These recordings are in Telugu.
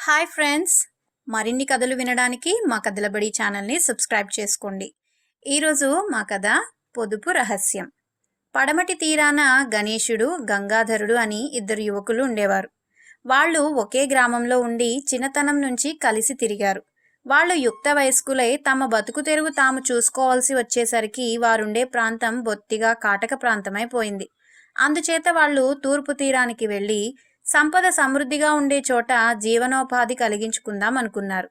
హాయ్ ఫ్రెండ్స్, మరిన్ని కథలు వినడానికి మా కథల బడి ఛానల్ని సబ్స్క్రైబ్ చేసుకోండి. ఈరోజు మా కథ పొదుపు రహస్యం. పడమటి తీరాన గణేశుడు, గంగాధరుడు అని ఇద్దరు యువకులు ఉండేవారు. వాళ్ళు ఒకే గ్రామంలో ఉండి చిన్నతనం నుంచి కలిసి తిరిగారు. వాళ్ళు యుక్త వయస్కులై తమ బతుకు తెరువు తాము చూసుకోవాల్సి వచ్చేసరికి వారుండే ప్రాంతం బొత్తిగా కాటక ప్రాంతమైపోయింది. అందుచేత వాళ్ళు తూర్పు తీరానికి వెళ్ళి సంపద సమృద్ధిగా ఉండే చోట జీవనోపాధి కలిగించుకుందాం అనుకున్నారు.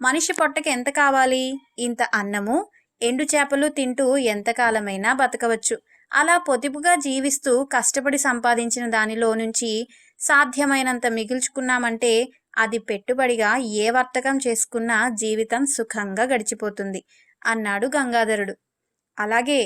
మనిషి పొట్టకి ఎంత కావాలి? ఇంత అన్నము, ఎండు చేపలు తింటూ ఎంతకాలమైనా బతకవచ్చు. అలా పొదుపుగా జీవిస్తూ కష్టపడి సంపాదించిన దానిలో నుంచి సాధ్యమైనంత మిగిల్చుకున్నామంటే అది పెట్టుబడిగా ఏ వర్తకం చేసుకున్నా జీవితం సుఖంగా గడిచిపోతుంది అన్నాడు గంగాధరుడు. అలాగే,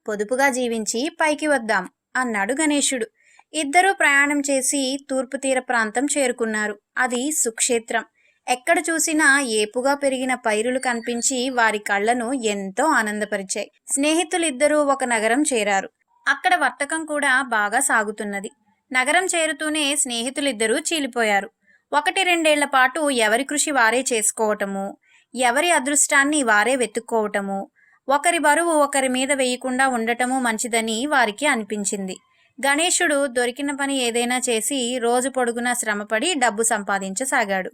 పొదుపుగా జీవించి పైకి వద్దాం అన్నాడు గణేశుడు. ఇద్దరూ ప్రయాణం చేసి తూర్పు తీర ప్రాంతం చేరుకున్నారు. అది సుక్షేత్రం. ఎక్కడ చూసినా ఏపుగా పెరిగిన పైరులు కనిపించి వారి కళ్లను ఎంతో ఆనందపరిచాయి. స్నేహితులిద్దరూ ఒక నగరం చేరారు. అక్కడ వర్తకం కూడా బాగా సాగుతున్నది. నగరం చేరుతూనే స్నేహితులిద్దరూ చీలిపోయారు. 1-2 ఏళ్ల పాటు ఎవరి కృషి వారే చేసుకోవటము, ఎవరి అదృష్టాన్ని వారే వెతుక్కోవటము, ఒకరి బరువు ఒకరి మీద వేయకుండా ఉండటము మంచిదని వారికి అనిపించింది. గణేశుడు దొరికిన పని ఏదైనా చేసి రోజు పొడుగునా శ్రమపడి డబ్బు సంపాదించసాగాడు.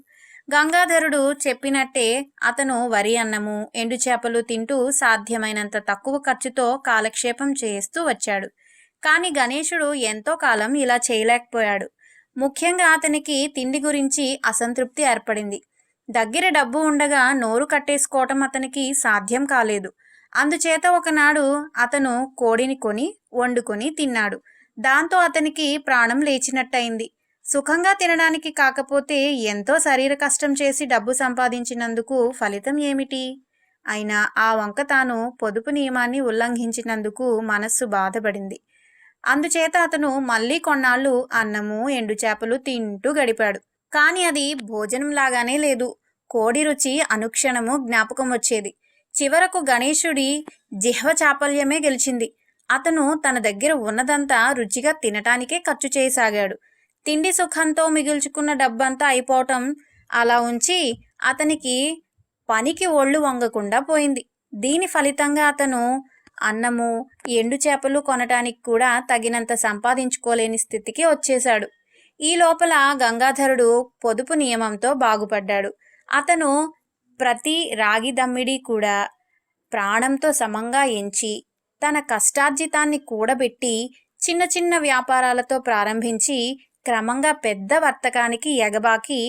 గంగాధరుడు చెప్పినట్టే అతను వరి అన్నము, ఎండు చేపలు తింటూ సాధ్యమైనంత తక్కువ ఖర్చుతో కాలక్షేపం చేస్తూ వచ్చాడు. కానీ గణేశుడు ఎంతో కాలం ఇలా చేయలేకపోయాడు. ముఖ్యంగా అతనికి తిండి గురించి అసంతృప్తి ఏర్పడింది. దగ్గర డబ్బు ఉండగా నోరు కట్టేసుకోవటం అతనికి సాధ్యం కాలేదు. అందుచేత ఒకనాడు అతను కోడిని కొని వండుకొని తిన్నాడు. దాంతో అతనికి ప్రాణం లేచినట్టయింది. సుఖంగా తినడానికి కాకపోతే ఎంతో శరీర కష్టం చేసి డబ్బు సంపాదించినందుకు ఫలితం ఏమిటి? అయినా ఆ వంక తాను పొదుపు నియమాన్ని ఉల్లంఘించినందుకు మనస్సు బాధపడింది. అందుచేత అతను మళ్ళీ కొన్నాళ్ళు అన్నము, ఎండు చేపలు తింటూ గడిపాడు. కాని అది భోజనం లాగానే లేదు. కోడి రుచి అనుక్షణము జ్ఞాపకం వచ్చేది. చివరకు గణేశుడి జిహ్వ చాపల్యమే గెలిచింది. అతను తన దగ్గర ఉన్నదంతా రుచిగా తినటానికే ఖర్చు చేయసాగాడు. తిండి సుఖంతో మిగుల్చుకున్న డబ్బంతా అయిపోవటం అలా ఉంచి అతనికి పనికి ఒళ్ళు వంగకుండా పోయింది. దీని ఫలితంగా అతను అన్నము, ఎండు చేపలు కొనటానికి కూడా తగినంత సంపాదించుకోలేని స్థితికి వచ్చేశాడు. ఈ లోపల గంగాధరుడు పొదుపు నియమంతో బాగుపడ్డాడు. అతను ప్రతి రాగి దమ్మిడి కూడా ప్రాణంతో సమంగా ఎంచి తన కష్టార్జితాన్ని కూడబెట్టి చిన్న చిన్న వ్యాపారాలతో ప్రారంభించి క్రమంగా పెద్ద వర్తకానికి ఎగబాకి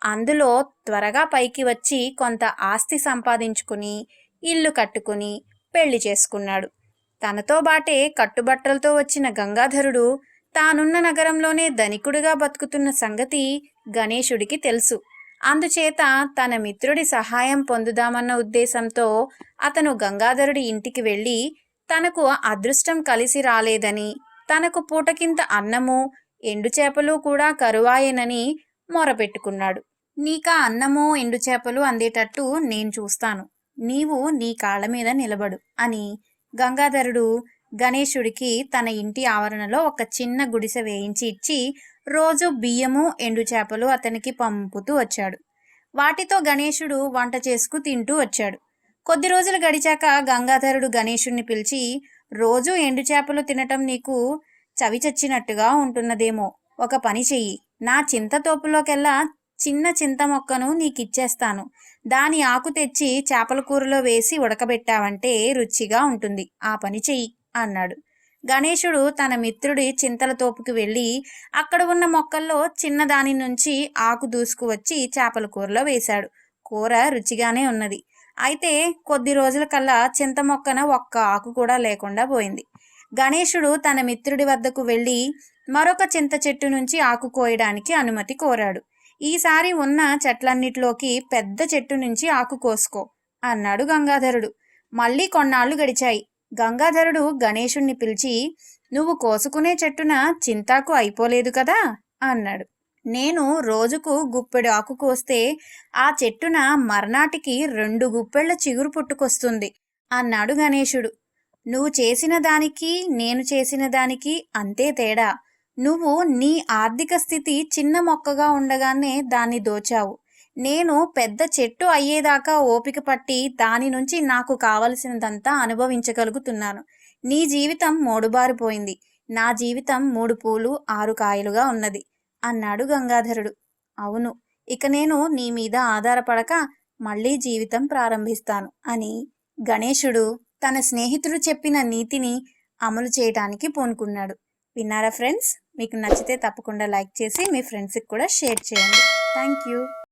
అందులో త్వరగా పైకి వచ్చి కొంత ఆస్తి సంపాదించుకుని ఇల్లు కట్టుకుని పెళ్లి చేసుకున్నాడు. తనతో బాటే కట్టుబట్టలతో వచ్చిన గంగాధరుడు తానున్న నగరంలోనే ధనికుడిగా బతుకుతున్న సంగతి గణేశుడికి తెలుసు. అందుచేత తన మిత్రుడి సహాయం పొందుదామన్న ఉద్దేశంతో అతను గంగాధరుడి ఇంటికి వెళ్ళి తనకు అదృష్టం కలిసి రాలేదని, తనకు పూటకింత అన్నము, ఎండు చేపలు కూడా కరువాయేనని మొరపెట్టుకున్నాడు. నీకా అన్నము, ఎండు చేపలు అందేటట్టు నేను చూస్తాను. నీవు నీ కాళ్ళ మీద నిలబడు అని గంగాధరుడు గణేశుడికి తన ఇంటి ఆవరణలో ఒక చిన్న గుడిసె వేయించి ఇచ్చి రోజు బియ్యము, ఎండు చేపలు అతనికి పంపుతూ వచ్చాడు. వాటితో గణేశుడు వంట చేసుకు తింటూ వచ్చాడు. కొద్ది రోజులు గడిచాక గంగాధరుడు గణేశుణ్ణి పిలిచి, రోజు ఎండు చేపలు తినటం నీకు చవి చచ్చినట్టుగా ఉంటున్నదేమో. ఒక పని చెయ్యి. నా చింత తోపులోకెల్లా చిన్న చింత మొక్కను నీకిచ్చేస్తాను. దాని ఆకు తెచ్చి చేపల కూరలో వేసి ఉడకబెట్టావంటే రుచిగా ఉంటుంది. ఆ పని చెయ్యి అన్నాడు. గణేశుడు తన మిత్రుడి చింతల తోపుకి వెళ్ళి అక్కడ ఉన్న మొక్కల్లో చిన్నదాని నుంచి ఆకు దూసుకువచ్చి చేపల కూరలో వేశాడు. కూర రుచిగానే ఉన్నది. అయితే కొద్ది రోజుల కల్లా చింత మొక్కన ఒక్క ఆకు కూడా లేకుండా పోయింది. గణేశుడు తన మిత్రుడి వద్దకు వెళ్ళి మరొక చింత చెట్టు నుంచి ఆకు కోయడానికి అనుమతి కోరాడు. ఈసారి ఉన్న చెట్లన్నిటిలోకి పెద్ద చెట్టు నుంచి ఆకు కోసుకో అన్నాడు గంగాధరుడు. మళ్ళీ కొన్నాళ్లు గడిచాయి. గంగాధరుడు గణేశుణ్ణి పిలిచి, నువ్వు కోసుకునే చెట్టున చింతాకు అయిపోలేదు కదా అన్నాడు. నేను రోజుకు గుప్పెడు ఆకు కోస్తే ఆ చెట్టున మర్నాటికి 2 గుప్పెళ్ల చిగురు పుట్టుకొస్తుంది అన్నాడు గణేశుడు. నువ్వు చేసిన దానికి నేను చేసిన దానికి అంతే తేడా. నువ్వు నీ ఆర్థిక స్థితి చిన్న మొక్కగా ఉండగానే దాన్ని దోచావు. నేను పెద్ద చెట్టు అయ్యేదాకా ఓపిక పట్టి దాని నుంచి నాకు కావలసినదంతా అనుభవించగలుగుతున్నాను. నీ జీవితం మోడుబారిపోయింది. నా జీవితం 3 పూలు 6 కాయలుగా ఉన్నది అన్నాడు గంగాధరుడు. అవును, ఇక నేను నీ మీద ఆధారపడక మళ్ళీ జీవితం ప్రారంభిస్తాను అని గణేశుడు తన స్నేహితుడు చెప్పిన నీతిని అమలు చేయటానికి పూనుకున్నాడు. విన్నారా ఫ్రెండ్స్? మీకు నచ్చితే తప్పకుండా లైక్ చేసి మీ ఫ్రెండ్స్కి కూడా షేర్ చేయండి. Thank you.